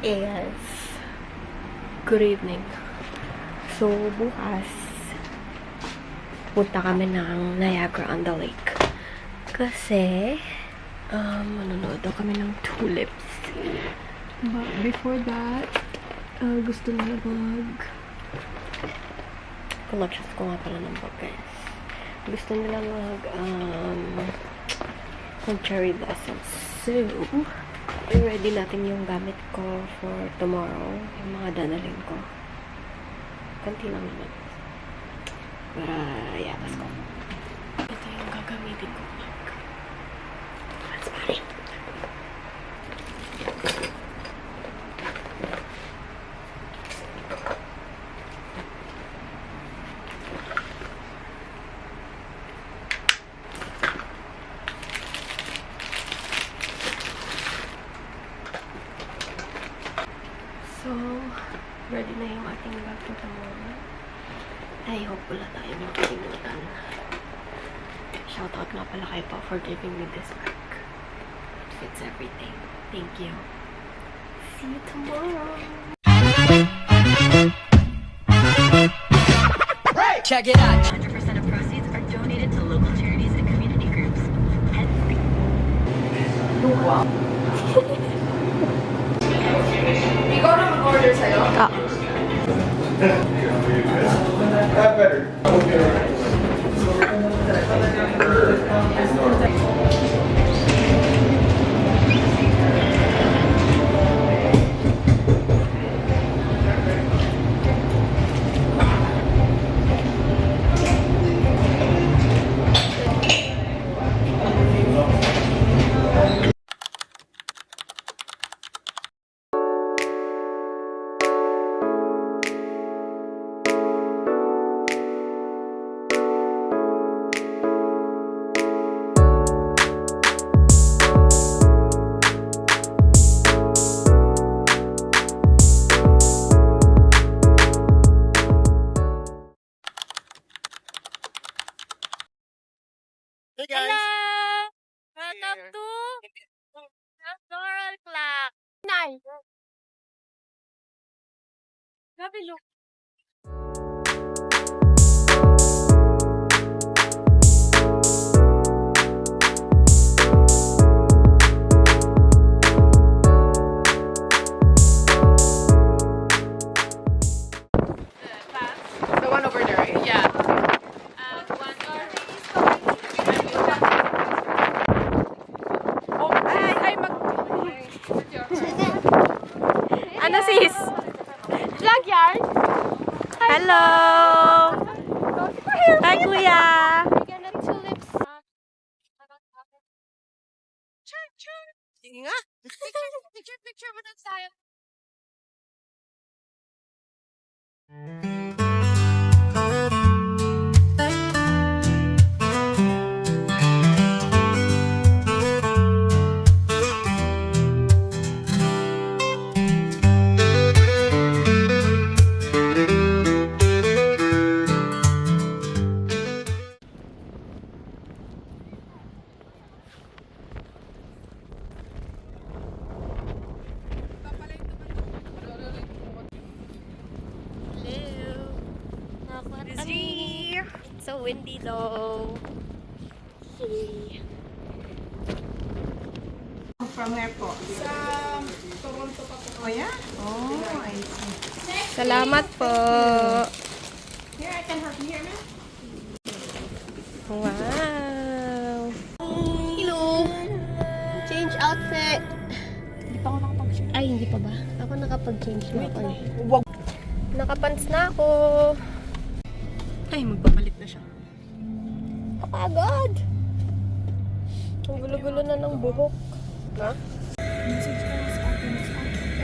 is good evening. So, bukas punta kami ng Niagara-on-the-Lake. Kasi manonood daw kami ng tulips. But before that, gusto nila collections ko nga pala ng bag, guys. Gusto nila mag cherry blossoms. So, ready natin yung gamit ko for tomorrow. Yung mga dadaling ko. Kanti lang naman. Para yatas ko. Ito yung gagamitin ko. Let's party. So, ready na yung ating bag for tomorrow. I hope wala tayo makalimutan. Shoutout nga pala kay Pa for giving me this bag. It fits everything. Thank you. See you tomorrow. Check it out. 100% of proceeds are donated to local charities and community groups. Ikaw na mag-order sa'yo? Better. Hey guys. Hello! Welcome to Pastoral Clock. Nay! Grabe, look. The one over there, right? Yeah. One Oh, ay, Ano sis? Vlog yarn. Hello! Hi kuya! Bigyan ng tulips. Sige nga. Picture mo na tayo. It's so windy though. From where po? Sa Toronto pa po. Oh, yeah? Oh, I see. Salamat po. Here, I can help you here, ma'am. Wow! Hello! Change outfit! Hindi pa ako nakapag-share. Ay, hindi pa ba? Ako nakapag-change na ako eh. Wag. Nakapants na ako. Ay, magpapalit na siya. Kapagod! Ang gulo-gulo na ng buhok. Ha?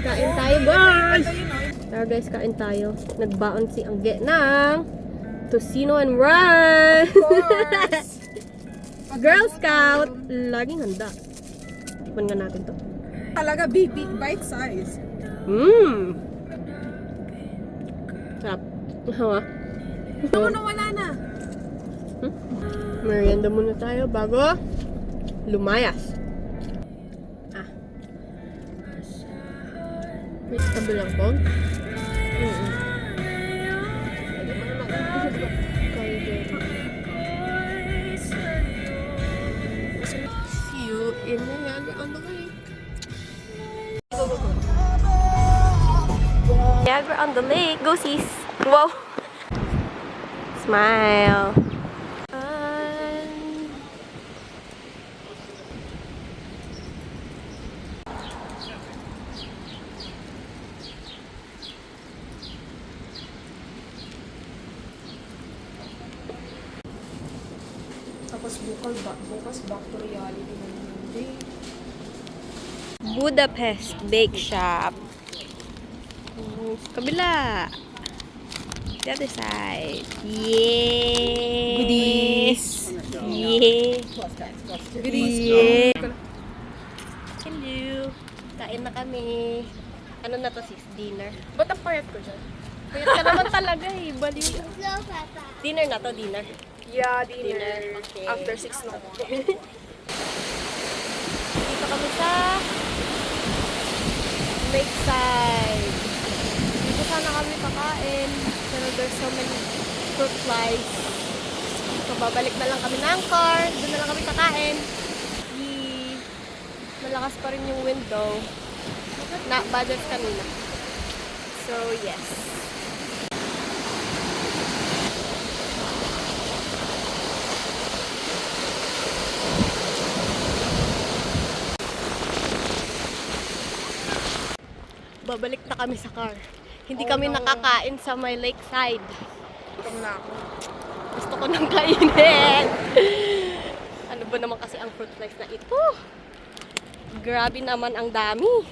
Kain tayo, guys! Tara guys, kain tayo. Nagbaon si Angge ng tocino and rice! Girl Scout! Laging handa. Tikman nga natin to. Talaga, big bite size. Mmm! Sarap. Hawa. Ano na, wala na. Merienda muna tayo bago lumayas. Ah. May kabilang pong? See you in Niagara on the Lake. Niagara on the Lake. Go sis. Wow. Smile. Tapos bukas back to reality na Monday. Budapest Bake Shop. Kabila. The other side. Yay! Goodies. Yay! Goodies. Yeah. Hello. Kain na kami. Ano na to sis? Dinner? Ba't ang payat ko dyan? Puyat ka naman talaga eh. Baliw. Dinner na to, dinner. Yeah, Dinner. Okay. After 6 no. Dito kami sa Lakeside. Dito sana kami kakain. Pero there's so many fruit flies. So, babalik na lang kami ng car. Doon na lang kami kakain. Yee. Malakas pa rin yung window. Na budget kanina. So, yes. Babalik na kami sa car. Hindi kami nakakain sa may lakeside. Gutom na ako. Gusto ko nang kainin. Ano ba naman kasi ang fruit flies na ito? Grabe naman ang dami.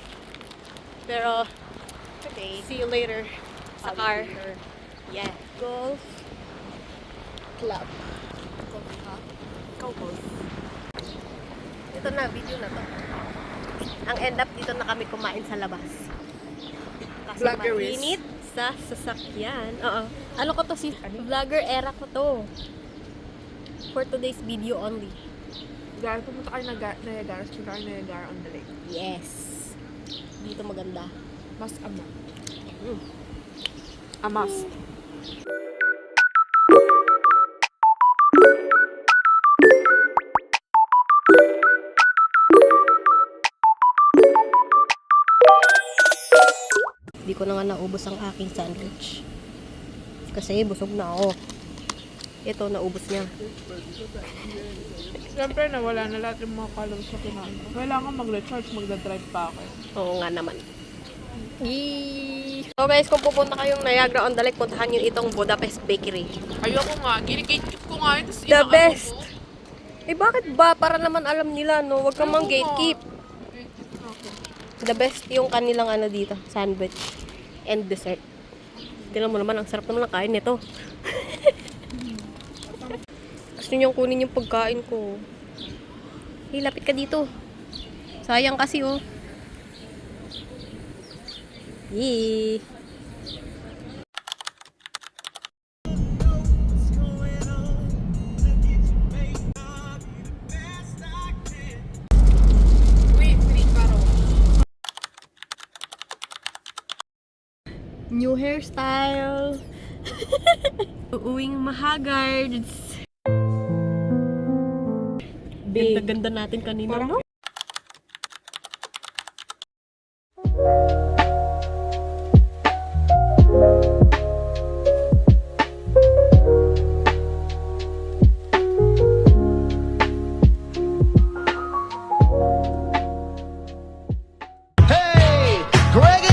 Pero, okay. See you later sa car. Yeah. Golf Club. Golf. Ito na, video na to. Ang end up, dito na kami kumain sa labas. Kasi Vloggeries. mainit sa sasakyan. Oo. Ano ko to si vlogger era ko to. For today's video only. Guys, pumunta kayo na Niagara. Punta kayo Niagara on the Lake. Yes. Dito maganda. Mas ama. Mm. Amas. Hindi ko na nga naubos ang aking sandwich. Kasi busog na ako. Ito, naubos niya. Siyempre, nawala na lahat yung mga calories na kinain ko. Kailangan mag-recharge, magdadrive pa ako. Oo nga naman. Yee! So guys, kung pupunta kayong Niagara on the Lake, puntahan nyo itong Budapest Bakery. Ayoko nga, ginigate ko nga. Tapos The best! Eh bakit ba? Para naman alam nila, no? Huwag kang mang gatekeep. The best yung kanilang ano dito, sandwich and dessert. Tingnan mo naman, ang sarap naman ng kain nito. Gusto niyong kunin yung pagkain ko. Hey, lapit ka dito. Sayang kasi, oh. Yee! New hairstyle. Uuwing mahagards. Ganda-ganda natin kanina, no? Hey, Greg